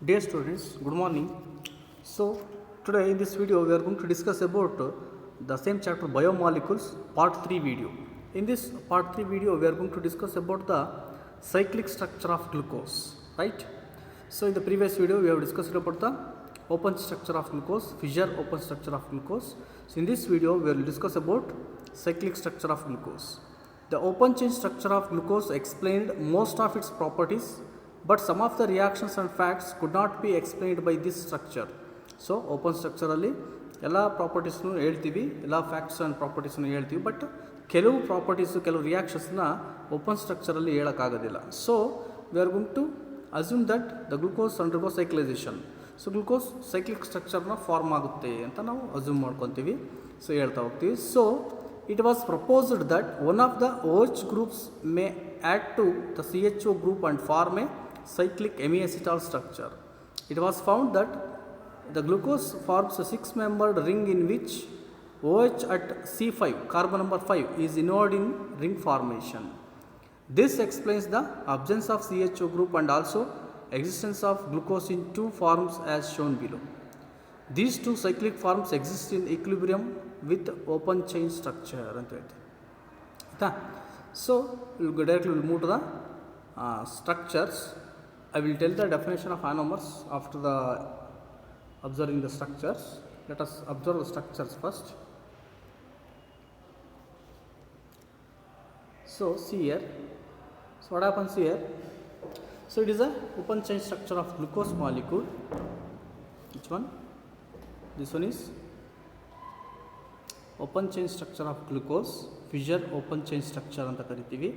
Dear students, good morning. So today in this video we are going to discuss about the same chapter biomolecules part 3 video. In this part 3 video we are going to discuss about the cyclic structure of glucose, right? So in the previous video we have discussed about the open structure of glucose, fissure open structure of glucose. So in this video we will discuss about cyclic structure of glucose. The open chain structure of glucose explained most of its properties, but some of the reactions and facts could not be explained by this structure. So open structure ಅಲ್ಲಿ ಎಲ್ಲ ಪ್ರಾಪರ್ಟೀಸ್ನು ಹೇಳ್ತೀವಿ, ಎಲ್ಲ facts and ಪ್ರಾಪರ್ಟೀಸ್ನು ಹೇಳ್ತೀವಿ, but ಕೆಲವು properties ಕೆಲವು ರಿಯಾಕ್ಷನ್ಸ್ನ open ಸ್ಟ್ರಕ್ಚರಲ್ಲಿ ಹೇಳೋಕ್ಕಾಗೋದಿಲ್ಲ. So we are going to assume that the glucose undergo cyclisation. So glucose cyclic ಸ್ಟ್ರಕ್ಚರ್ನ ಫಾರ್ಮ್ ಆಗುತ್ತೆ ಅಂತ ನಾವು ಅಸ್ಯೂಮ್ ಮಾಡ್ಕೊತೀವಿ. ಸೊ ಹೇಳ್ತಾ ಹೋಗ್ತೀವಿ. So it was proposed that one of the OH groups may add to the CHO group and form a cyclic hemiacetal structure. It was found that the glucose forms a 6-membered ring in which OH at C5, carbon number 5, is involved in ring formation. This explains the absence of CHO group and also existence of glucose in two forms as shown below. These two cyclic forms exist in equilibrium with open chain structure ಅಂತ ಹೇಳ್ತೀವಿ ಆಯಿತಾ. So directly will move to the structures. I will tell the definition of anomers after the observing the structures. Let us observe the structures first. So see here, so what happens here, so it is a open chain structure of glucose molecule. Which one? This one is open chain structure of glucose, fissure open chain structure ಅಂತ ಕರಿತೀವಿ.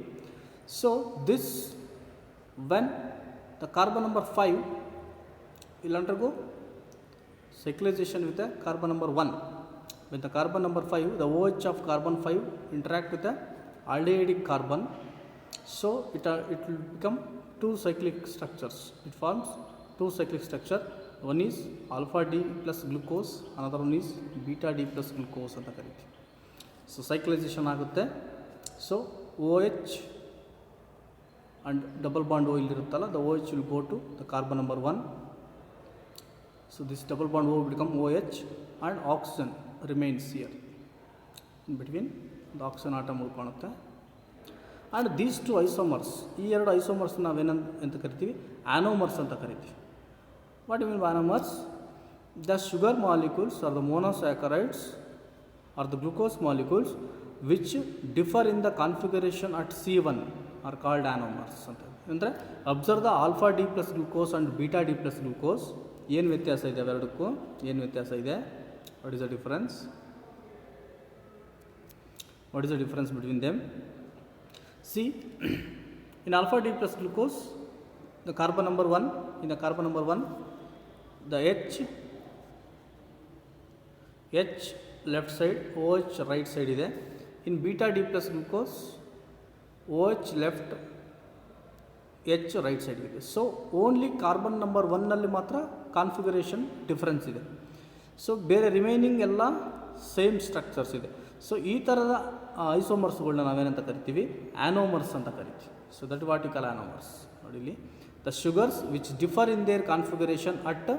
So this, when the carbon number 5 will undergo cyclization with the carbon number 1, when the carbon number 5, the OH of carbon 5 interact with the aldehydic carbon, so it will become two cyclic structures. It forms two cyclic structure. One is alpha D plus glucose, another one is beta D plus glucose ಅಂತ ಕರಿತೀವಿ. So ಸೈಕ್ಲೈಸೇಷನ್ ಆಗುತ್ತೆ. So OH and double bond O ಇಲ್ಲಿರುತ್ತಲ್ಲ, the OH will go to the carbon number 1. So this double bond O will become OH and oxygen remains here in between. The oxygen atom ಉಳ್ಕೊಳುತ್ತೆ. And these two isomers, ಈ ಎರಡು isomers ನಾವೇನಂತ ಕರಿತೀವಿ, anomers ಅಂತ ಕರಿತೀವಿ. What do you mean by anomers? The sugar molecules or the monosaccharides or the glucose molecules which differ in the configuration at C1 are called anomers. ಅಂದರೆ observe the alpha D plus glucose and beta D plus glucose. ಏನು ವ್ಯತ್ಯಾಸ ಇದೆ ಅವೆರಡಕ್ಕೂ? ಏನು ವ್ಯತ್ಯಾಸ ಇದೆ? What is the difference? What is the difference between them? See, in alpha D plus glucose, the carbon number 1, in the carbon number 1, the H left side, OH right side ಇದೆ. In beta D plus glucose, OH left, H right side ಇದೆ. So only carbon number 1ನಲ್ಲಿ ಮಾತ್ರ configuration difference ಇದೆ. So ಬೇರೆ remaining ಎಲ್ಲ same structures ಇದೆ. So ಈ ಥರದ ಐಸೋಮರ್ಸ್ಗಳನ್ನ ನಾವೇನಂತ ಕರಿತೀವಿ? ಆ್ಯನೋಮರ್ಸ್ ಅಂತ ಕರಿತೀವಿ. So that what you call anomers. ನೋಡಿ ಇಲ್ಲಿ, the sugars which differ in their configuration at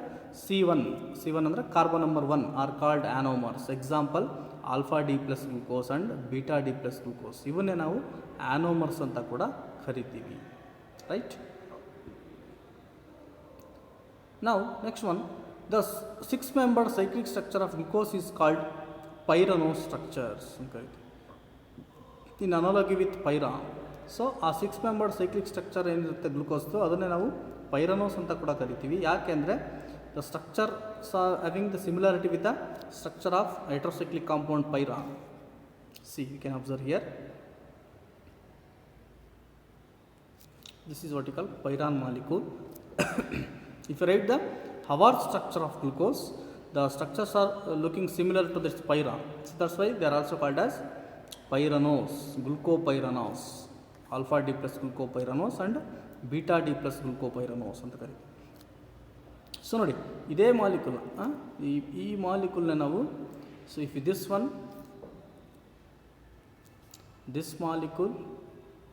C1 ಅಂದರೆ carbon number 1 are called anomers. Example alpha D plus glucose and beta D plus glucose, ಇವನ್ನೇ ನಾವು anomers ಅಂತ ಕೂಡ ಕರಿತೀವಿ. Right. ನಾವು next one, the 6-membered cyclic structure of glucose is called pyranose structures ಅಂತ ಕರಿತೀವಿ. ಇನ್ analogy with ಪೈರಾನ್. So ಆ 6-membered cyclic structure ಏನಿರುತ್ತೆ ಗ್ಲುಕೋಸ್ದು, ಅದನ್ನೇ ನಾವು ಪೈರನೋಸ್ ಅಂತ ಕೂಡ ಕರಿತೀವಿ. ಯಾಕೆಂದರೆ the structures are having the similarity with the structure of hydrocyclic compound pyran. See you can observe here. This is what you call pyran molecule. If you write the Havard structure of glucose, the structures are looking similar to this pyran. So that's why they are also called as pyranose, glucopyranose, alpha D plus glucopyranose and beta D plus glucopyranose ಅಂತ ಕರೀತೀವಿ. So ನೋಡಿ, ಇದೇ molecule, ಈ ಮಾಲಿಕ್ಯೂಲ್ನ ನಾವು, so if this molecule,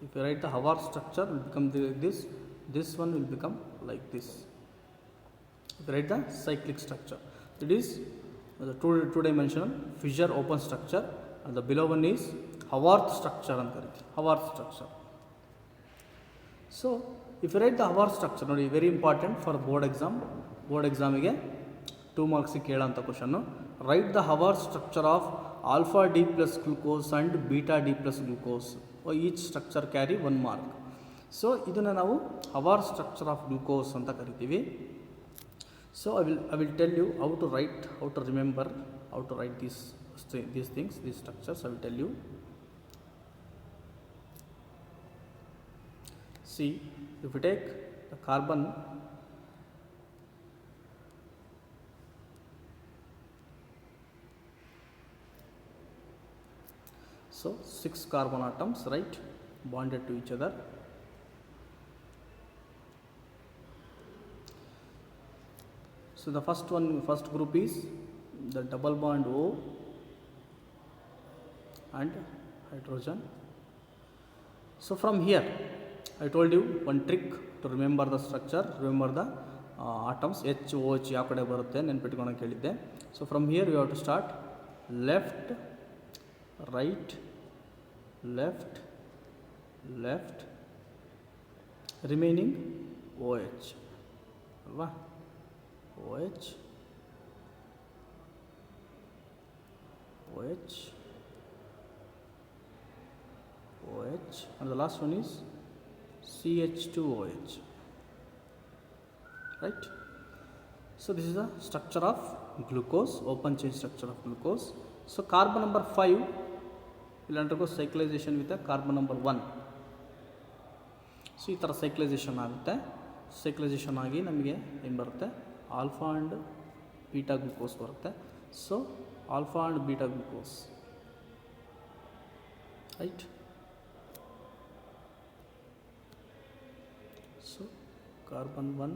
if you write the Havard structure, will become like this one will become like this. write the cyclic structure. It is the two-dimensional fissure open structure, and the below one is Haworth structure and Haworth structure. So if you write the Haworth structure, ನೋಡಿ very important for board exam. Board exam ಗೆ 2 marks ಕೇಳೋಂಥ question. Write the Haworth structure of alpha D plus glucose and beta D plus glucose. Each structure carry 1 mark. So ಇದನ್ನು ನಾವು Haworth structure of glucose ಅಂತ ಕರಿತೀವಿ. So I will tell you how to write, how to remember, how to write these things, these structures. I will tell you. See, if you take the carbon, so 6 carbon atoms, right, bonded to each other. So the first group is the double bond O and hydrogen. So from here I told you one trick to remember the structure, remember the atoms. H O H ಯಾವ ಕಡೆ ಬರುತ್ತೆ ನೆನಪಿಟ್ಕೊಳ್ಳೋಕೆ ಹೇಳಿದ್ದೆ. So from here you have to start left, right, left, left, remaining OH ಅಲ್ವಾ, OH, OH, OH, and the last one is CH2OH, right? So this is the structure of glucose, open chain structure of glucose. So carbon number 5 will undergo cyclization with the carbon number 1. So ಈ ಥರ cyclization ಆಗುತ್ತೆ. cyclization ಆಗಿ ನಮಗೆ ಏನು ಬರುತ್ತೆ, alpha and beta glucose ಬರುತ್ತೆ. So alpha and beta glucose, right. So carbon 1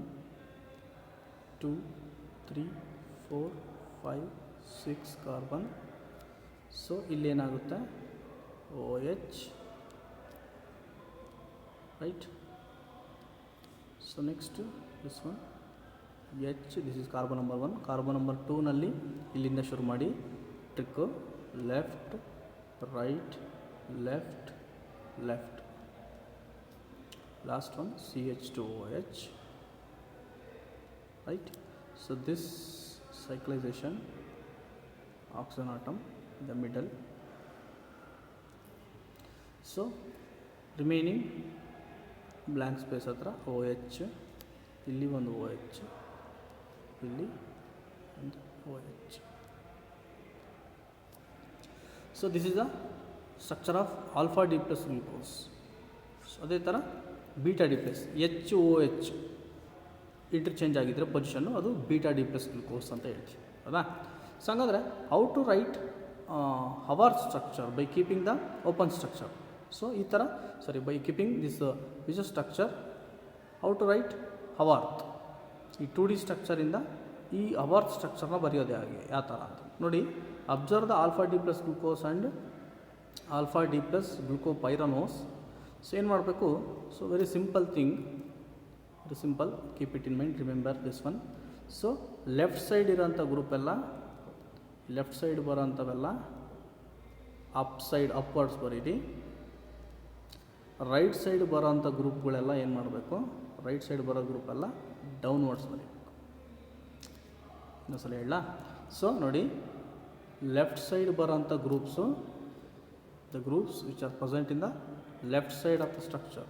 2 3 4 5 6 carbon. So ಇಲ್ಲೇನಾಗುತ್ತೆ OH, right. So next this one H, this is carbon number 1. carbon number 2 ನಲ್ಲಿ ಇಲ್ಲಿಂದ ಶುರು ಮಾಡಿ trick, left right left left. Last one CH2OH, right. So this cyclization, oxygen atom in the middle. So remaining blank space ಹತ್ರ OH, ಇಲ್ಲಿ ಒಂದು OH, ಇಲ್ಲಿ ಒಂದು OH. So this is the structure of alpha D plus glucose. So ಅದೇ ಥರ beta D plus HOH interchange ಆಗಿದ್ದರೆ ಪೊಸಿಷನ್ನು, ಅದು ಬೀಟಾ ಡಿ ಪ್ಲಸ್ ಗ್ಲೂಕೋಸ್ ಅಂತ ಹೇಳ್ತೀವಿ, ಹೌದಾ. ಸೊ ಹಂಗಾದರೆ how to write Haworth structure by keeping the open structure. So ಈ ಥರ by keeping this visual structure, how to write Haworth. ಈ 2D ಸ್ಟ್ರಕ್ಚರಿಂದ ಈ Haworth ಸ್ಟ್ರಕ್ಚರ್ನ ಬರೆಯೋದೇ ಹಾಗೆ ಯಾವ ಥರ ಅಂತ ನೋಡಿ. Observe the alpha D plus glucose and alpha D plus glucopyranose. So ಏನು ಮಾಡಬೇಕು, so very simple thing, very simple, keep it in mind, remember this one. So left side ಇರೋಂಥ ಗ್ರೂಪೆಲ್ಲ, ಲೆಫ್ಟ್ ಸೈಡ್ ಬರೋಂಥವೆಲ್ಲ ಅಪ್ ಸೈಡ್ ಅಪ್ವರ್ಡ್ಸ್ ಬರೀರಿ. Right side ಬರೋಂಥ ಗ್ರೂಪ್ಗಳೆಲ್ಲ ಏನು ಮಾಡಬೇಕು, ರೈಟ್ ಸೈಡ್ ಬರೋ ಗ್ರೂಪೆಲ್ಲ ಡೌನ್ವರ್ಡ್ಸ್ ಬರೀಬೇಕು. ಇನ್ನೊಂದ್ಸಲ ಹೇಳ. ಸೊ ನೋಡಿ, ಲೆಫ್ಟ್ ಸೈಡ್ ಬರೋಂಥ groups, the groups which are present in the left side of the structure,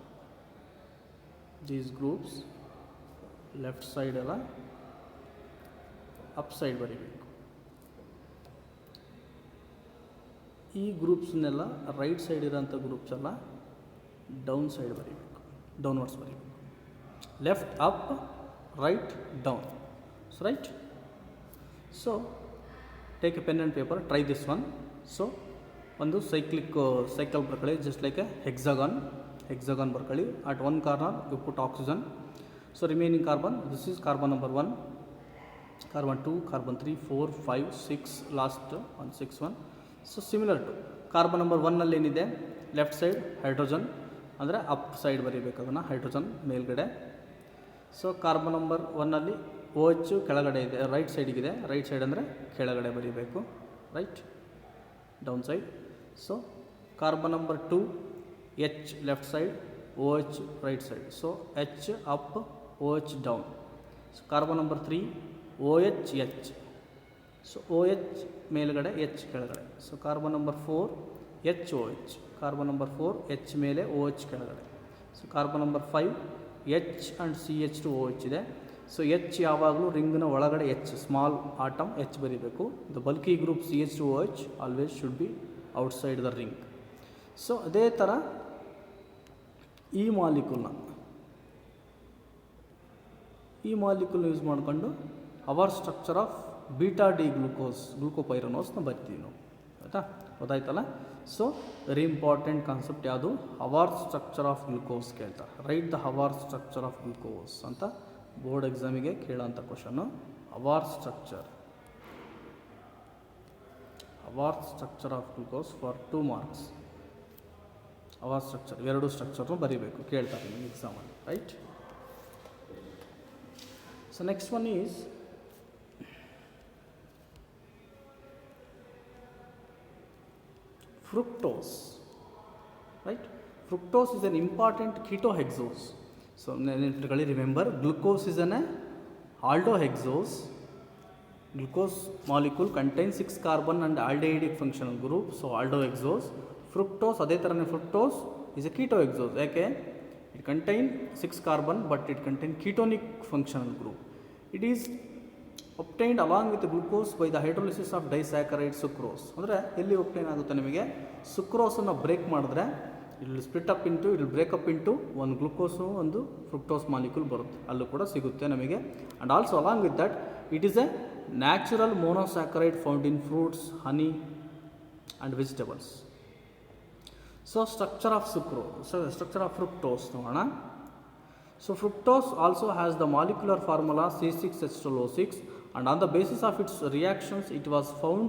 these groups left side ಎಲ್ಲ ಅಪ್ ಸೈಡ್ ಬರೀಬೇಕು. ಈ ಗ್ರೂಪ್ಸ್ನೆಲ್ಲ ರೈಟ್ ಸೈಡ್ ಇರೋಂಥ ಗ್ರೂಪ್ಸ್ ಎಲ್ಲ ಡೌನ್ ಸೈಡ್ ಬರೀಬೇಕು, ಡೌನ್ವರ್ಡ್ಸ್ ಬರೀಬೇಕು. Left up, right down. So right. So take a pen and paper, try this one. So ಒಂದು cycle ಬರ್ಕೊಳ್ಳಿ, ಜಸ್ಟ್ ಲೈಕ್ ಎ ಹೆಕ್ಸಾಗಾನ್ ಬರ್ಕೊಳ್ಳಿ. At one corner you put oxygen. So remaining carbon, this is carbon number 1, carbon 2, carbon 3, 4, 5, 6, last one 6 1. So similar to carbon number 1ನಲ್ಲಿ ಏನಿದೆ, left side hydrogen, ಅಂದರೆ up side ಬರೀಬೇಕು ಅದನ್ನು, hydrogen ಮೇಲ್ಗಡೆ. So carbon number 1ನಲ್ಲಿ O H ಕೆಳಗಡೆ ಇದೆ, right ಸೈಡಿಗಿದೆ. ರೈಟ್ ಸೈಡ್ ಅಂದರೆ ಕೆಳಗಡೆ ಬರೀಬೇಕು, right down side. So carbon number 2 H left side, O H right side. So H up, O H down. So carbon number 3 O H H. So O H ಮೇಲ್ಗಡೆ, H ಕೆಳಗಡೆ. So carbon number 4 H O H. Carbon number 4 H ಮೇಲೆ, O H ಕೆಳಗಡೆ. So carbon number 5 H and C H two O H ಇದೆ. So H ಯಾವಾಗಲೂ ರಿಂಗ್ನ ಒಳಗಡೆ H, small atom H ಬರೀಬೇಕು. The bulky group C H two O H always should be outside the ring. So ಅದೇ ಥರ ಈ ಮಾಲಿಕ್ಯೂಲ್ನ use ಮಾಡಿಕೊಂಡು our structure of beta D ಗ್ಲೂಕೋಪೈರನೋಸ್ನ ಬರ್ತೀವಿ ನಾವು, ಆಯಿತಾ? ಗೊತ್ತಾಯ್ತಲ್ಲ? ಸೊ ವೆರಿ ಇಂಪಾರ್ಟೆಂಟ್ ಕಾನ್ಸೆಪ್ಟ್ ಯಾವುದು? ಹವಾರ್ ಸ್ಟ್ರಕ್ಚರ್ ಆಫ್ ಗ್ಲೂಕೋಸ್ ಕೇಳ್ತಾರೆ. Write the Haworth structure of glucose ಅಂತ ಬೋರ್ಡ್ ಎಕ್ಸಾಮಿಗೆ ಕೇಳೋಂಥ question. Haworth structure of glucose for 2 marks. Haworth structure, ಎರಡು ಸ್ಟ್ರಕ್ಚರ್ನು ಬರೀಬೇಕು, ಕೇಳ್ತಾರೆ ನಿಮಗೆ ಎಕ್ಸಾಮಲ್ಲಿ, right? So next one is fructose, right? Fructose is an important ketohexose. So remember, glucose is an aldohexose. Glucose molecule contains 6 carbon and aldehydic functional group, so aldohexose. Fructose adhe tarane, fructose is a ketohexose. Okay, it contains 6 carbon but it contains ketonic functional group. It is obtained along with glucose by the hydrolysis of disaccharide sucrose. ಅಂದರೆ ಎಲ್ಲಿ obtain ಆಗುತ್ತೆ ನಿಮಗೆ? ಸುಕ್ರೋಸನ್ನು break ಮಾಡಿದ್ರೆ it will split up into, it will break up into ಒಂದು glucose, ಒಂದು fructose molecule ಬರುತ್ತೆ, ಅಲ್ಲೂ ಕೂಡ ಸಿಗುತ್ತೆ ನಮಗೆ. And also along with that it is a natural monosaccharide found in fruits, honey and vegetables. So structure of fructose ನೋಡೋಣ. So fructose also has the molecular formula C6H12O6, and on the basis of its reactions it was found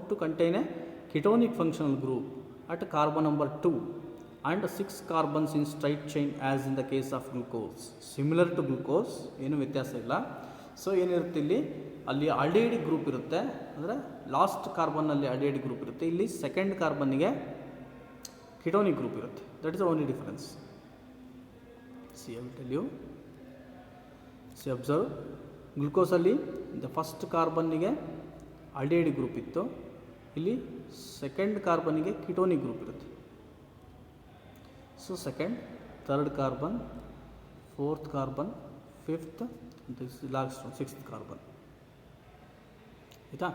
to contain a ketonic functional group at carbon number 2 and 6 carbons in straight chain as in the case of glucose. Similar to glucose, ಏನು ವ್ಯತ್ಯಾಸ ಇಲ್ಲ. So ಏನಿರುತ್ತೆ ಇಲ್ಲಿ, ಅಲ್ಲಿ ಆಲ್ಡಿಹೈಡಿಕ್ group ಇರುತ್ತೆ, ಅಂದರೆ last ಕಾರ್ಬನ್ನಲ್ಲಿ ಆಲ್ಡಿಹೈಡಿಕ್ group ಇರುತ್ತೆ, ಇಲ್ಲಿ ಸೆಕೆಂಡ್ ಕಾರ್ಬನ್ನಿಗೆ ಕೆಟೋನಿಕ್ ಗ್ರೂಪ್ ಇರುತ್ತೆ. That is the only difference. See, I will tell you. See, observe. ಗ್ಲುಕೋಸಲ್ಲಿ ದ ಫಸ್ಟ್ ಕಾರ್ಬನ್ನಿಗೆ ಆಲ್ಡಿಹೈಡಿಕ್ ಗ್ರೂಪ್ ಇತ್ತು, ಇಲ್ಲಿ ಸೆಕೆಂಡ್ ಕಾರ್ಬನ್ನಿಗೆ ಕಿಟೋನಿಕ್ ಗ್ರೂಪ್ ಇರುತ್ತೆ. So second, third carbon, fourth carbon, fifth, this last 6th carbon, ಆಯಿತಾ?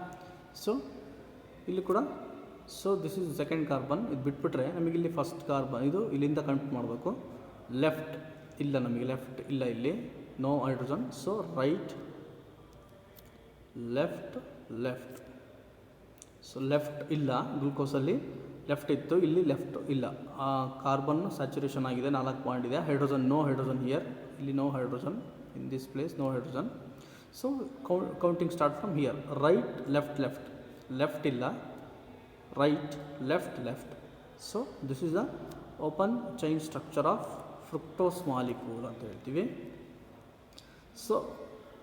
So ಇಲ್ಲಿ ಕೂಡ, so this is second carbon. ಇದು ಬಿಟ್ಬಿಟ್ರೆ ನಮಗಿಲ್ಲಿ ಫಸ್ಟ್ ಕಾರ್ಬನ್, ಇದು ಇಲ್ಲಿಂದ ಕನೆಕ್ಟ್ ಮಾಡಬೇಕು. ಲೆಫ್ಟ್ ಇಲ್ಲ, ನಮಗೆ ಲೆಫ್ಟ್ ಇಲ್ಲ, ಇಲ್ಲಿ no hydrogen. So right, left. So left ಇಲ್ಲ, ಗ್ಲೂಕೋಸಲ್ಲಿ ಲೆಫ್ಟ್ ಇತ್ತು, ಇಲ್ಲಿ ಲೆಫ್ಟ್ ಇಲ್ಲ. ಆ ಕಾರ್ಬನ್ ಸ್ಯಾಚುರೇಷನ್ ಆಗಿದೆ, 4 ಪಾಯಿಂಟ್ ಇದೆ. ಹೈಡ್ರೋಜನ್, ನೋ ಹೈಡ್ರೋಜನ್ ಹಿಯರ್, ಇಲ್ಲಿ no hydrogen, in this place no hydrogen. So counting start from here. Right, left ಇಲ್ಲ, right, left. So this is the open chain structure of fructose molecule ಅಂತ ಹೇಳ್ತೀವಿ. So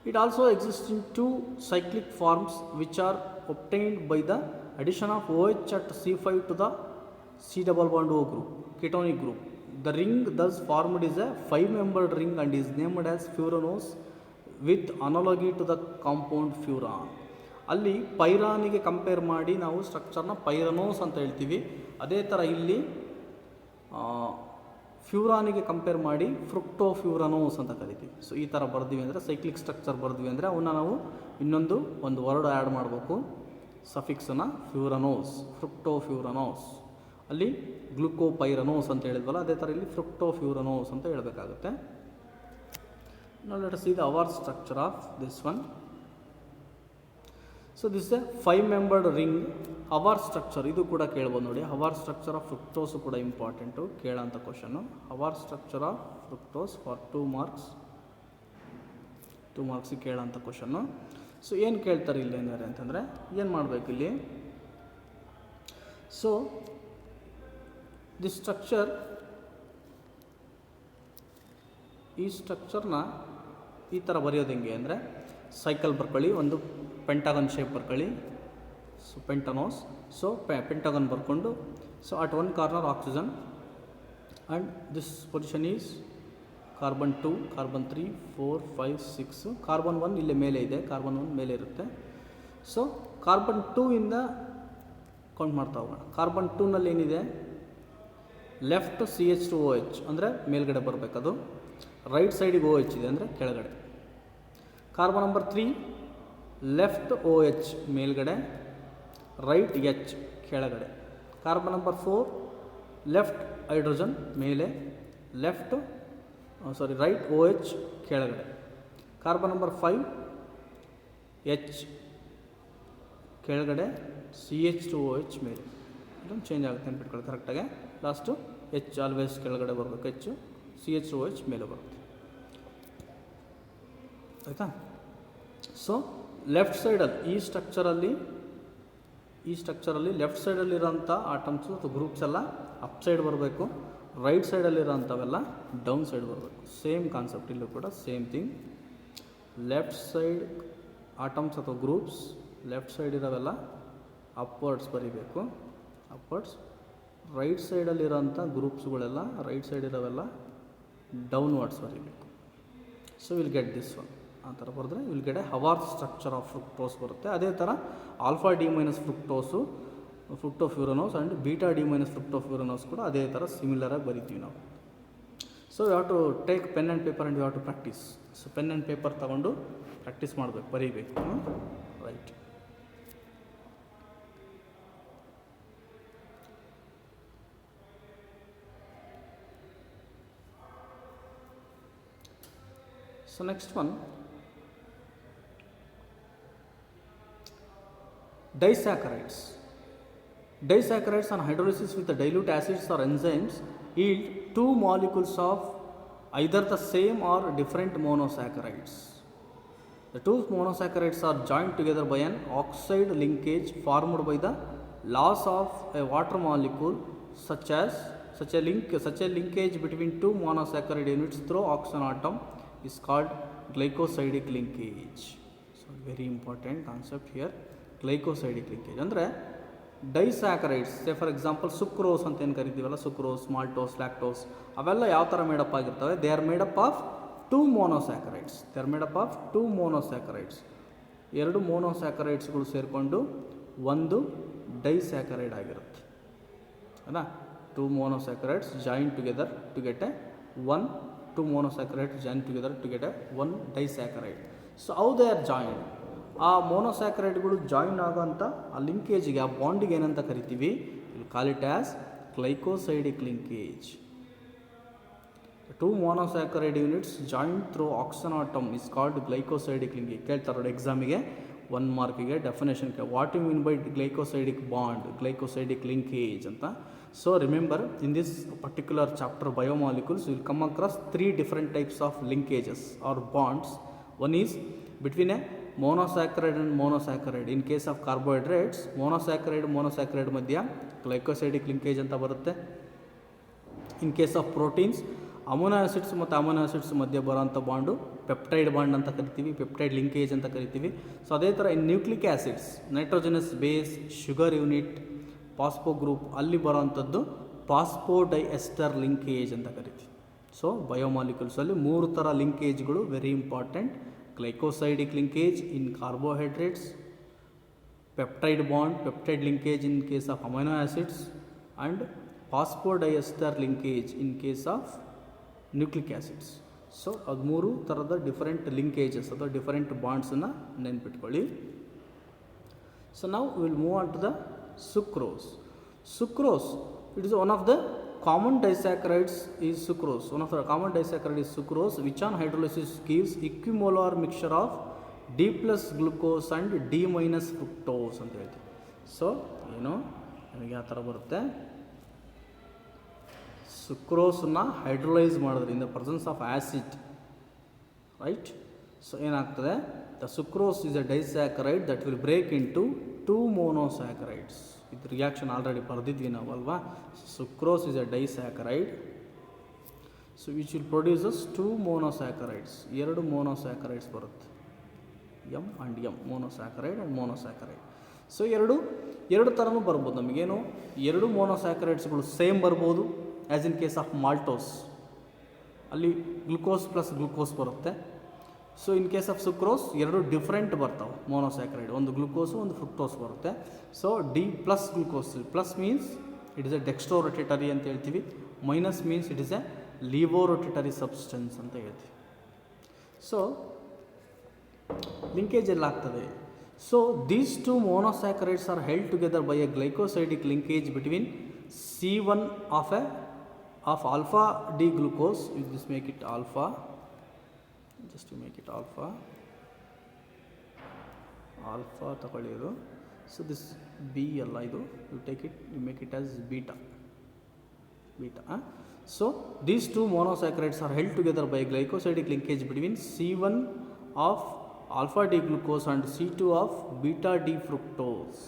it also exist in 2 cyclic forms which are obtained by the addition of OH at C5 to the C double bond O group, ketonic group. The ring thus formed is a 5-membered ring and is named as furanose with analogy to the compound furan. ಅಲ್ಲಿ ಪೈರಾನಿಗೆ compare ಮಾಡಿ ನಾವು ಸ್ಟ್ರಕ್ಚರ್ನ ಪೈರನೋಸ್ ಅಂತ ಹೇಳ್ತೀವಿ. ಅದೇ ಥರ ಇಲ್ಲಿ ಫ್ಯೂರಾನಿಗೆ compare ಮಾಡಿ ಫ್ರುಕ್ಟೋಫ್ಯೂರನೋಸ್ ಅಂತ ಕರಿತೀವಿ. ಸೊ ಈ ಥರ ಬರ್ತೀವಿ ಅಂದರೆ, ಸೈಕ್ಲಿಕ್ ಸ್ಟ್ರಕ್ಚರ್ ಬರ್ತೀವಿ ಅಂದರೆ ಅವನ್ನ ನಾವು ಒಂದು ವರ್ಡ್ ಆ್ಯಡ್ ಮಾಡಬೇಕು, ಸಫಿಕ್ಸನ್ನು, ಫ್ಯೂರನೋಸ್, ಫ್ರುಕ್ಟೋಫ್ಯೂರನೋಸ್. ಅಲ್ಲಿ ಗ್ಲುಕೋಪೈರನೋಸ್ ಅಂತ ಹೇಳಿದ್ವಲ್ಲ, ಅದೇ ಥರ ಇಲ್ಲಿ ಫ್ರುಕ್ಟೋಫ್ಯೂರನೋಸ್ ಅಂತ ಹೇಳಬೇಕಾಗುತ್ತೆ. Now let us see the hour structure of this one. So this is a 5-membered ring. Hour structure ಇದು ಕೂಡ ಕೇಳ್ಬೋದು ನೋಡಿ. hour structure of fructose ಕೂಡ ಇಂಪಾರ್ಟೆಂಟು, ಕೇಳೋಂಥ question. hour structure of fructose for 2 ಮಾರ್ಕ್ಸಿಗೆ ಕೇಳೋಂಥ ಕ್ವಶನ್ನು. ಸೊ ಏನು ಕೇಳ್ತಾರೆ ಇಲ್ಲಿ ಏನಾರೆ ಅಂತಂದರೆ, ಏನು ಮಾಡಬೇಕು ಇಲ್ಲಿ? ಸೊ ದಿಸ್ ಸ್ಟ್ರಕ್ಚರ್, ಈ ಸ್ಟ್ರಕ್ಚರ್ನ ಈ ಥರ ಬರೆಯೋದು ಹೆಂಗೆ ಅಂದರೆ ಸೈಕಲ್ ಬರ್ಕೊಳ್ಳಿ, ಒಂದು ಪೆಂಟಗನ್ ಶೇಪ್ ಬರ್ಕೊಳ್ಳಿ, ಸೊ ಪೆಂಟನೋಸ್. ಸೊ ಪೆಂಟಗನ್ ಬರ್ಕೊಂಡು, so at one corner oxygen and this position is carbon 2, carbon 3, 4, 5, 6, carbon 1 ಇಲ್ಲೇ ಮೇಲೆ ಇದೆ, ಕಾರ್ಬನ್ 1 ಮೇಲೆ ಇರುತ್ತೆ. ಸೊ ಕಾರ್ಬನ್ 2 ಇಂದ ಕೌಂಟ್ ಮಾಡ್ತಾ ಹೋಗೋಣ. ಕಾರ್ಬನ್ 2ನಲ್ಲಿ ಏನಿದೆ, ಲೆಫ್ಟ್ CH2OH ಅಂದರೆ ಮೇಲ್ಗಡೆ ಬರಬೇಕದು, ರೈಟ್ ಸೈಡಿಗೆ OH ಇದೆ ಅಂದರೆ ಕೆಳಗಡೆ. ಕಾರ್ಬನ್ ನಂಬರ್ 3 ಲೆಫ್ಟ್ OH ಮೇಲ್ಗಡೆ, ರೈಟ್ H ಕೆಳಗಡೆ. ಕಾರ್ಬನ್ ನಂಬರ್ 4 ಲೆಫ್ಟ್ ಹೈಡ್ರೋಜನ್ ಮೇಲೆ, ರೈಟ್ OH ಕೆಳಗಡೆ. ಕಾರ್ಬನ್ ನಂಬರ್ 5 H ಕೆಳಗಡೆ, CH2OH ಮೇಲೆ. ಇದೊಂದು ಚೇಂಜ್ ಆಗುತ್ತೆ ನೆನ್ಪಿಟ್ಕೊಳ್ಳಿ ಕರೆಕ್ಟಾಗಿ. ಲಾಸ್ಟು H ಆಲ್ವೇಸ್ ಕೆಳಗಡೆ ಬರಬೇಕು, H CH2OH ಮೇಲೆ ಬರುತ್ತೆ, ಆಯಿತಾ. ಸೊ ಲೆಫ್ಟ್ ಸೈಡಲ್ಲಿ ಈ ಸ್ಟ್ರಕ್ಚರಲ್ಲಿ ಲೆಫ್ಟ್ ಸೈಡಲ್ಲಿರೋಂಥ ಆಟಮ್ಸು ಅಥವಾ ಗ್ರೂಪ್ಸ್ ಎಲ್ಲ ಅಪ್ ಸೈಡ್ ಬರಬೇಕು, ರೈಟ್ ಸೈಡಲ್ಲಿರೋಂಥವೆಲ್ಲ ಡೌನ್ ಸೈಡ್ ಬರಬೇಕು. ಸೇಮ್ ಕಾನ್ಸೆಪ್ಟ್ ಇಲ್ಲೂ ಕೂಡ same thing. Left side atoms ಅಥವಾ ಗ್ರೂಪ್ಸ್ ಲೆಫ್ಟ್ ಸೈಡ್ ಇರೋವೆಲ್ಲ ಅಪ್ವರ್ಡ್ಸ್ ಬರೀಬೇಕು, ಅಪ್ವರ್ಡ್ಸ್. ರೈಟ್ ಸೈಡಲ್ಲಿರೋಂಥ ಗ್ರೂಪ್ಸ್ಗಳೆಲ್ಲ ರೈಟ್ ಸೈಡ್ ಇರೋವೆಲ್ಲ ಡೌನ್ವರ್ಡ್ಸ್ ಬರೀಬೇಕು. So will get this one. ಆ ಥರ ಬರೆದ್ರೆ will get a Haworth's structure of fructose ಬರುತ್ತೆ. ಅದೇ ಥರ alpha D minus fructose, fructofuranose and beta D minus fructofuranose ಕೂಡ ಅದೇ ಥರ ಸಿಮಿಲರಾಗಿ ಬರಿತೀವಿ ನಾವು. So you have to take pen and paper and you have to practice. So pen and paper ತೊಗೊಂಡು ಪ್ರಾಕ್ಟೀಸ್ ಮಾಡಬೇಕು, ಬರೀಬೇಕು. Right. So next one, disaccharides. Disaccharides on hydrolysis with the dilute acids or enzymes yield two molecules of either the same or different monosaccharides. The two monosaccharides are joined together by an oxide linkage formed by the loss of a water molecule. Such a linkage between two monosaccharide units through oxygen atom is called glycosidic linkage. So very important concept here, glycosidic linkage. ಅಂದರೆ ಡೈಸ್ಯಾಕರೈಡ್ಸ್, say for example sucrose ಅಂತ ಏನು ಕರಿತೀವಲ್ಲ, sucrose, maltose, lactose, ಅವೆಲ್ಲ ಯಾವ ಥರ made up ಆಗಿರ್ತವೆ? They are made up of two monosaccharides. ಎರಡು ಮೋನೋಸ್ಯಾಕರೈಡ್ಸ್ಗಳು ಸೇರಿಕೊಂಡು ಒಂದು ಡೈಸ್ಯಾಕರೈಡ್ ಆಗಿರುತ್ತೆ, ಅಲ್ಲ. Two monosaccharides join together to get two monosaccharides join together to get one disaccharide. So how they are joined? ಆ ಮೋನೋಸ್ಯಾಕರೈಡ್ಗಳು ಜಾಯಿನ್ ಆಗೋಂಥ ಆ ಲಿಂಕೇಜಿಗೆ, ಆ ಬಾಂಡಿಗೆ ಏನಂತ ಕರಿತೀವಿ? Will call it as glycosidic linkage. Two monosaccharide units joined through oxygen atom is called glycosidic linkage. ಕೇಳ್ತಾರೆ ನೋಡಿ ಎಕ್ಸಾಮಿಗೆ, 1 ಮಾರ್ಕಿಗೆ definition. What you mean by glycosidic bond, glycosidic linkage ಅಂತ. So remember, in this particular chapter biomolecules, you will come across 3 different types of linkages or bonds. One is between a monosaccharide and monosaccharide. In case of carbohydrates, monosaccharide madhya glycosidic linkage anta barutte. In case of proteins, amino acids ಮತ್ತು amino acids ಮಧ್ಯೆ ಬರೋಂಥ bond peptide bond ಅಂತ ಕರಿತೀವಿ, peptide linkage ಅಂತ ಕರಿತೀವಿ. So ಅದೇ ಥರ in nucleic acids, nitrogenous base, sugar unit, phospho group, ಅಲ್ಲಿ ಬರೋವಂಥದ್ದು ಪಾಸ್ಪೋಡೈಎಸ್ಟರ್ ಲಿಂಕೇಜ್ ಅಂತ ಕರಿತೀವಿ. ಸೊ ಬಯೋಮಾಲಿಕ್ಯೂಲ್ಸಲ್ಲಿ 3 ಥರ ಲಿಂಕೇಜ್ಗಳು very important. Glycosidic linkage in carbohydrates, peptide bond, peptide linkage in case of amino acids, and phosphodiester linkage in case of nucleic acids. So ಅದು 3 ಥರದ different linkages ಅಥವಾ ಡಿಫರೆಂಟ್ ಬಾಂಡ್ಸನ್ನು ನೆನ್ಪಿಟ್ಕೊಳ್ಳಿ. ಸೊ ನಾವು will move on to the sucrose. Sucrose, it is one of the common disaccharides is sucrose. One of the common disaccharide is sucrose, which on hydrolysis gives equimolar mixture of D plus glucose and D minus fructose ಅಂತ ಹೇಳ್ತೀವಿ. So ನಮಗೆ ಯಾವ ಥರ ಬರುತ್ತೆ? ಸುಕ್ರೋಸನ್ನ hydrolyse ಮಾಡಿದ್ರೆ in the presence of acid, right? So ಏನಾಗ್ತದೆ? The sucrose is a disaccharide that will break into 2 monosaccharides. ಇದು ರಿಯಾಕ್ಷನ್ ಆಲ್ರೆಡಿ ಬರೆದಿದ್ವಿ ನಾವು ಅಲ್ವಾ? Sucrose is a disaccharide. So which will produces 2 monosaccharides, 2 monosaccharides ಬರುತ್ತೆ, M and M, monosaccharide and monosaccharide. So ಎರಡು ಥರನೂ ಬರ್ಬೋದು ನಮಗೇನು, 2 monosaccharides ಸೇಮ್ ಬರ್ಬೋದು, as in case of maltose ಅಲ್ಲಿ ಗ್ಲುಕೋಸ್ ಪ್ಲಸ್ ಗ್ಲುಕೋಸ್ ಬರುತ್ತೆ. So in case of sucrose 2 different ಬರ್ತಾವೆ monosaccharide, ಒಂದು ಗ್ಲುಕೋಸು ಒಂದು ಫ್ರುಕ್ಟೋಸ್ ಬರುತ್ತೆ. So D plus glucose, plus means it is a dextrorotatory ಅಂತ ಹೇಳ್ತೀವಿ, minus means it is a ಲೀವೋ rotatory substance ಅಂತ ಹೇಳ್ತೀವಿ. ಸೊ ಲಿಂಕೇಜ್ ಎಲ್ಲ ಆಗ್ತದೆ. So these 2 monosaccharides are held together by a glycosidic linkage between C1 of alpha D glucose, you just make it alpha, just to make it alpha ತಗೊಳ್ಳಿರು. So this B ಅಲ್ಲ ಇದು, you take it, you make it as beta. So these 2 monosaccharides are held together by glycosidic linkage between C1 of alpha D glucose and C2 of beta D fructose.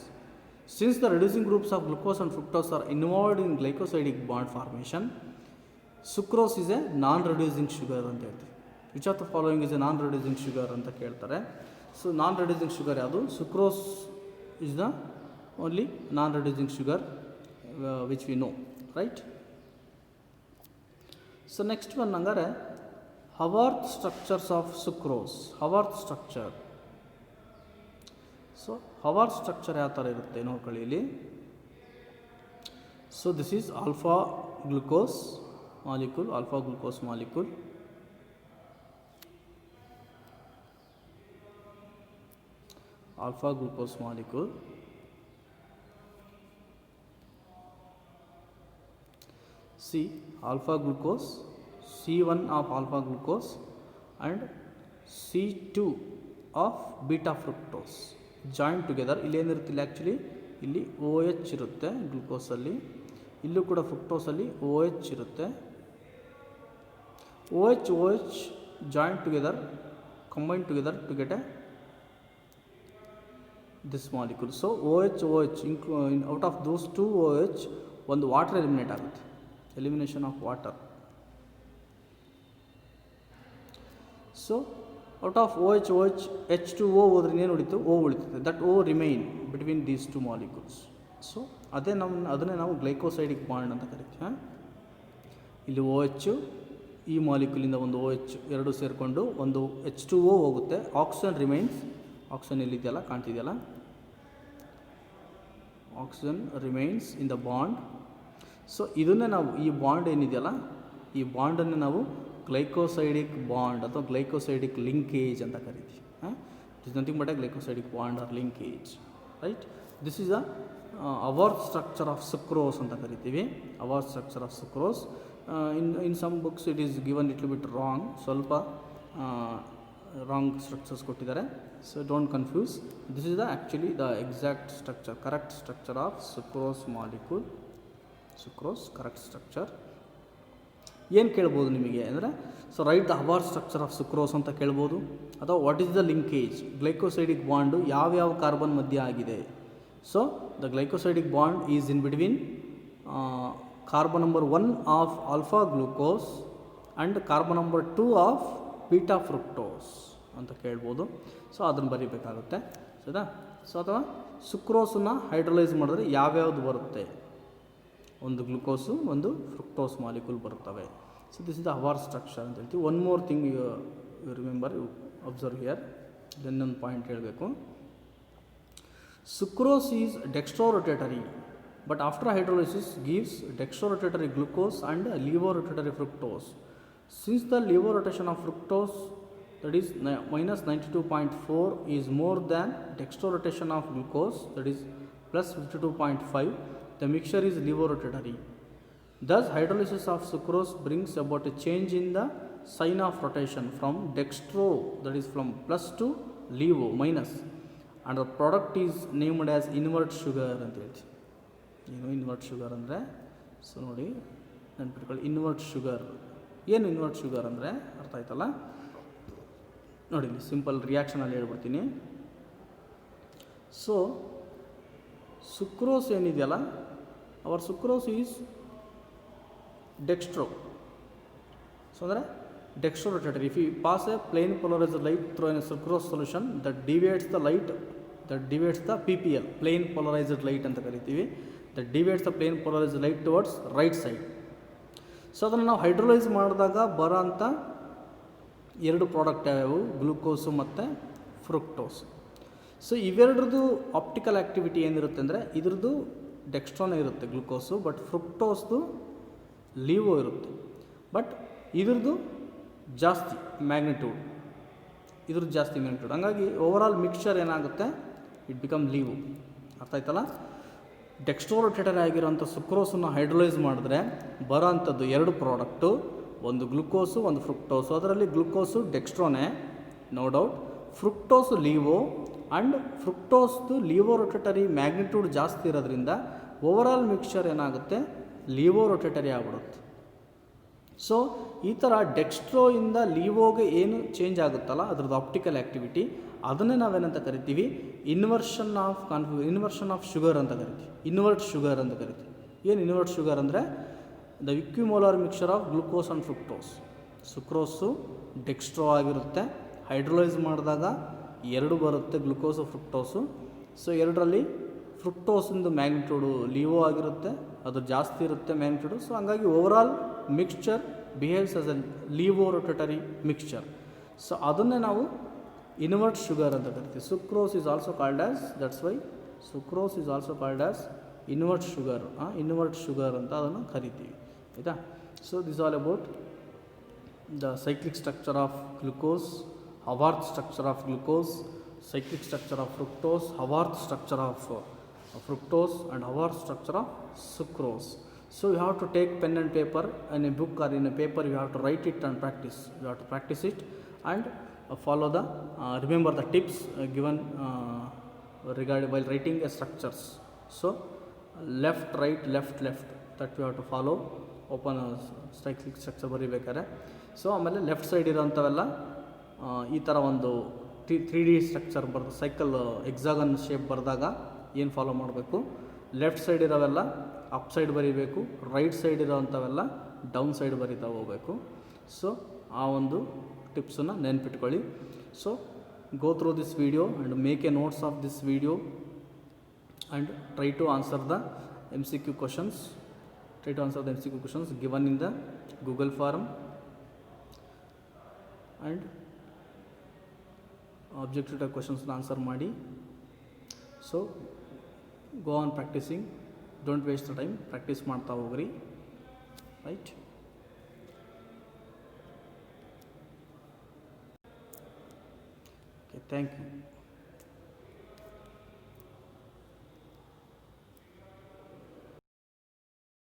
Since the reducing groups of glucose and fructose are involved in glycosidic bond formation, sucrose is a non-reducing sugar ಅಂತ ಹೇಳ್ತೀವಿ. Which of the following is a non-reducing sugar ಅಂತ ಕೇಳ್ತಾರೆ. So non-reducing sugar ಯಾವುದು? Sucrose is the only non-reducing sugar which we know, right? So next one ಹಂಗಾರೆ Haworth structures of sucrose. Haworth structure, so Haworth structure ಯಾವ ಥರ ಇರುತ್ತೆ ನೋಡ್ಕೊಳ್ಳಿ ಇಲ್ಲಿ. So this is alpha glucose molecule, alpha glucose molecule. Alpha glucose molecule. See, alpha glucose, C1 of alpha glucose and C2 of beta fructose joined together. ಇಲ್ಲಿ ಏನಿರುತ್ತೆ ಇಲ್ಲಿ actually ಇಲ್ಲಿ OH ಇರುತ್ತೆ ಗ್ಲುಕೋಸಲ್ಲಿ, ಇಲ್ಲೂ ಕೂಡ ಫ್ರುಕ್ಟೋಸಲ್ಲಿ OH ಇರುತ್ತೆ. OH joined together, combined together to get a this molecule. So OH out of those 2 OH ಒಂದು water eliminate ಆಗುತ್ತೆ, elimination of water. So out of OH H2O ಹೋದ್ರೆ ಏನು ಉಳಿತು? O ಉಳಿತದೆ. That O remain between these 2 molecules. So ಅದನ್ನೇ ನಾವು ಗ್ಲೈಕೋಸೈಡಿಕ್ bond ಅಂತ ಕರಿತೀವಿ. ಇಲ್ಲಿ OH, ಈ ಮಾಲಿಕ್ಯೂಲಿಂದ ಒಂದು OH ಎರಡು ಸೇರಿಕೊಂಡು ಒಂದು H2O ಹೋಗುತ್ತೆ, ಆಕ್ಸಿಜನ್ ರಿಮೈನ್ಸ್. ಆಕ್ಸಿಜನ್ ಇಲ್ಲಿದೆಯಲ್ಲ, ಕಾಣ್ತಿದೆಯಲ್ಲ, oxygen remains in the bond. So ಇದನ್ನೇ ನಾವು, ಈ ಬಾಂಡ್ ಏನಿದೆಯಲ್ಲ, ಈ ಬಾಂಡನ್ನು ನಾವು ಗ್ಲೈಕೋಸೈಡಿಕ್ ಬಾಂಡ್ ಅಥವಾ ಗ್ಲೈಕೋಸೈಡಿಕ್ ಲಿಂಕೇಜ್ ಅಂತ ಕರಿತೀವಿ. It is nothing but a glycosidic bond or linkage, right? This is a Haworth structure of sucrose ಅಂತ ಕರಿತೀವಿ, Haworth structure of sucrose. In some books it is given little bit wrong, ಸ್ವಲ್ಪ wrong structures ಕೊಟ್ಟಿದ್ದಾರೆ. So don't confuse, this is the actually the exact structure, correct structure of sucrose molecule. Sucrose correct structure. ಏನು ಕೇಳ್ಬೋದು ನಿಮಗೆ ಅಂದರೆ, so right the Haworth structure of sucrose ಅಂತ ಕೇಳ್ಬೋದು, ಅಥವಾ what is the linkage, glycosidic bond ಯಾವ್ಯಾವ carbon ಮಧ್ಯೆ ಆಗಿದೆ. So the glycosidic bond is in between carbon number 1 of alpha glucose and carbon number 2 of beta fructose ಅಂತ ಕೇಳ್ಬೋದು. So ಅದನ್ನು ಬರೀಬೇಕಾಗುತ್ತೆ, ಸರಿನಾ? ಸೊ ಅಥವಾ ಸುಕ್ರೋಸನ್ನು ಹೈಡ್ರಲೈಸ್ ಮಾಡಿದ್ರೆ ಯಾವ್ಯಾವುದು ಬರುತ್ತೆ? ಒಂದು ಗ್ಲುಕೋಸು, ಒಂದು ಫ್ರುಕ್ಟೋಸ್ ಮಾಲಿಕ್ಯೂಲ್ ಬರ್ತವೆ. So this is the Haworth structure ಅಂತ ಹೇಳ್ತೀವಿ. One more thing you remember, you observe here. ಇನ್ನೊಂದು ಪಾಯಿಂಟ್ ಹೇಳಬೇಕು. Sucrose is dextrorotatory, but after hydrolysis gives dextrorotatory glucose and levorotatory fructose. Since the levo rotation of fructose, that is minus 92.4, is more than dextro rotation of glucose, that is plus 52.5, the mixture is levo rotatory. Thus hydrolysis of sucrose brings about a change in the sign of rotation from dextro, that is from plus to levo minus, and the product is named as invert sugar ಅಂತ ಹೇಳ್ತೀವಿ. ಏನು invert sugar ಅಂದರೆ? So ನೋಡಿ ನೆನ್ಪಿಟ್ಕೊಳ್ಳಿ, invert sugar ಏನು? Invert sugar ಅಂದರೆ ಅರ್ಥ ಆಯ್ತಲ್ಲ? ನೋಡಿ ಇಲ್ಲಿ ಸಿಂಪಲ್ ರಿಯಾಕ್ಷನಲ್ಲಿ ಹೇಳ್ಬಿಡ್ತೀನಿ. ಸೊ ಸುಕ್ರೋಸ್ ಏನಿದೆಯಲ್ಲ, our sucrose is dextro so ಅಂದರೆ dextrorotatory. If you pass a plain polarized light through a sucrose solution that deviates the light, that deviates the PPL, plain polarized light ಅಂತ ಕರಿತೀವಿ, that deviates the plain polarized light towards right side. So ಅದನ್ನು ನಾವು hydrolyse ಮಾಡಿದಾಗ ಬರೋ ಅಂಥ ಎರಡು product ಯಾವ್ಯಾವು, glucose ಮತ್ತು ಫ್ರುಕ್ಟೋಸ್. ಸೊ ಇವೆರಡ್ರದ್ದು ಆಪ್ಟಿಕಲ್ ಆ್ಯಕ್ಟಿವಿಟಿ ಏನಿರುತ್ತೆ ಅಂದರೆ ಇದ್ರದ್ದು ಡೆಕ್ಸ್ಟ್ರೋನೇ ಇರುತ್ತೆ ಗ್ಲೂಕೋಸು, ಬಟ್ ಫ್ರುಕ್ಟೋಸ್ದು ಲೀವೋ ಇರುತ್ತೆ. ಬಟ್ ಇದ್ರದ್ದು ಜಾಸ್ತಿ ಮ್ಯಾಗ್ನಿಟ್ಯೂಡ್, ಇದ್ರದ್ದು ಜಾಸ್ತಿ ಮ್ಯಾಗ್ನಿಟ್ಯೂಡ್. ಹಂಗಾಗಿ ಓವರಾಲ್ ಮಿಕ್ಸ್ಚರ್ ಏನಾಗುತ್ತೆ, ಇಟ್ ಬಿಕಮ್ ಲೀವು. ಅರ್ಥ ಆಯ್ತಲ್ಲ? ಡೆಕ್ಸ್ಟ್ರೋರೊಟೇಟರಿ ಆಗಿರೋಂಥ ಸುಕ್ರೋಸನ್ನು ಹೈಡ್ರೋಲೈಸ್ ಮಾಡಿದ್ರೆ ಬರೋ ಅಂಥದ್ದು ಎರಡು ಪ್ರಾಡಕ್ಟು, ಒಂದು ಗ್ಲುಕೋಸು ಒಂದು ಫ್ರುಕ್ಟೋಸು. ಅದರಲ್ಲಿ ಗ್ಲುಕೋಸು ಡೆಕ್ಸ್ಟ್ರೋನೇ no doubt, fructose levo. And ಫ್ರುಕ್ಟೋಸ್ದು ಲೀವೋ ರೊಟೇಟರಿ ಮ್ಯಾಗ್ನಿಟ್ಯೂಡ್ ಜಾಸ್ತಿ ಇರೋದ್ರಿಂದ ಓವರಾಲ್ ಮಿಕ್ಸ್ಚರ್ ಏನಾಗುತ್ತೆ, ಲೀವೋ ರೊಟೇಟರಿ ಆಗ್ಬಿಡುತ್ತೆ. ಸೊ ಈ ಥರ ಡೆಕ್ಸ್ಟ್ರೋಯಿಂದ ಲೀವೋಗೆ ಏನು ಚೇಂಜ್ ಆಗುತ್ತಲ್ಲ ಅದ್ರದ್ದು ಆಪ್ಟಿಕಲ್ ಆ್ಯಕ್ಟಿವಿಟಿ, ಅದನ್ನೇ ನಾವೇನಂತ ಕರಿತೀವಿ, ಇನ್ವರ್ಷನ್ ಆಫ್ ಶುಗರ್ ಅಂತ ಕರಿತೀವಿ, ಇನ್ವರ್ಟ್ ಶುಗರ್ ಅಂತ ಕರಿತೀವಿ. ಏನು ಇನ್ವರ್ಟ್ ಶುಗರ್ ಅಂದರೆ the equimolar mixture of glucose and fructose. Sucrose dextro ಆಗಿರುತ್ತೆ, ಹೈಡ್ರೋಲೈಸ್ ಮಾಡಿದಾಗ ಎರಡು ಬರುತ್ತೆ, ಗ್ಲುಕೋಸು ಫ್ರುಕ್ಟೋಸು. ಸೊ ಎರಡರಲ್ಲಿ ಫ್ರುಕ್ಟೋಸಿಂದು ಮ್ಯಾಗ್ನಿಟ್ಯೂಡು ಲೀವೋ ಆಗಿರುತ್ತೆ, ಅದು ಜಾಸ್ತಿ ಇರುತ್ತೆ ಮ್ಯಾಗ್ನಿಟ್ಯೂಡು. ಸೊ ಹಂಗಾಗಿ overall mixture behaves as a ಲೀವೋ rotatory mixture. So ಅದನ್ನೇ ನಾವು ಇನ್ವರ್ಟ್ ಶುಗರ್ ಅಂತ ಕರಿತೀವಿ. Sucrose is also called as, that's why sucrose is also called as invert sugar. Invert sugar ಅಂತ ಅದನ್ನು ಕರಿತೀವಿ, ಆಯಿತಾ? So this all about the cyclic structure of glucose, Haworth structure of glucose, cyclic structure of fructose, Haworth structure of fructose, and Haworth structure of sucrose. So you have to take pen and paper in a book or in a paper. You have to write it and practice. You have to practice it and follow the remember the tips given regarding while writing the structures. So left, right, left, left, that you have to follow. Open cyclic structure ಬರಿಬೇಕಾದ್ರೆ. So ಆಮೇಲೆ left side ಇರೋಂಥವೆಲ್ಲ ಈ ಥರ ಒಂದು 3D structure ಬರ್ದು cycle ಎಕ್ಸಾಗನ್ shape ಬರೆದಾಗ ಏನು follow ಮಾಡಬೇಕು, ಲೆಫ್ಟ್ ಸೈಡ್ ಇರೋವೆಲ್ಲ ಅಪ್ ಸೈಡ್ ಬರೀಬೇಕು, ರೈಟ್ ಸೈಡ್ ಇರೋವಂಥವೆಲ್ಲ ಡೌನ್ ಸೈಡ್ ಬರೀತಾ ಹೋಗಬೇಕು. ಸೊ ಆ ಒಂದು ಟಿಪ್ಸನ್ನು ನೆನ್ಪಿಟ್ಕೊಳ್ಳಿ. So go through this video and make a notes of this video and try to answer the MCQ questions. Try to answer the MCQ questions given in the Google form and objective type questions answer ಮಾಡಿ. So go on practising, don't waste the time, practice ಮಾಡ್ತಾ ಹೋಗ್ರಿ, right? Okay, thank you.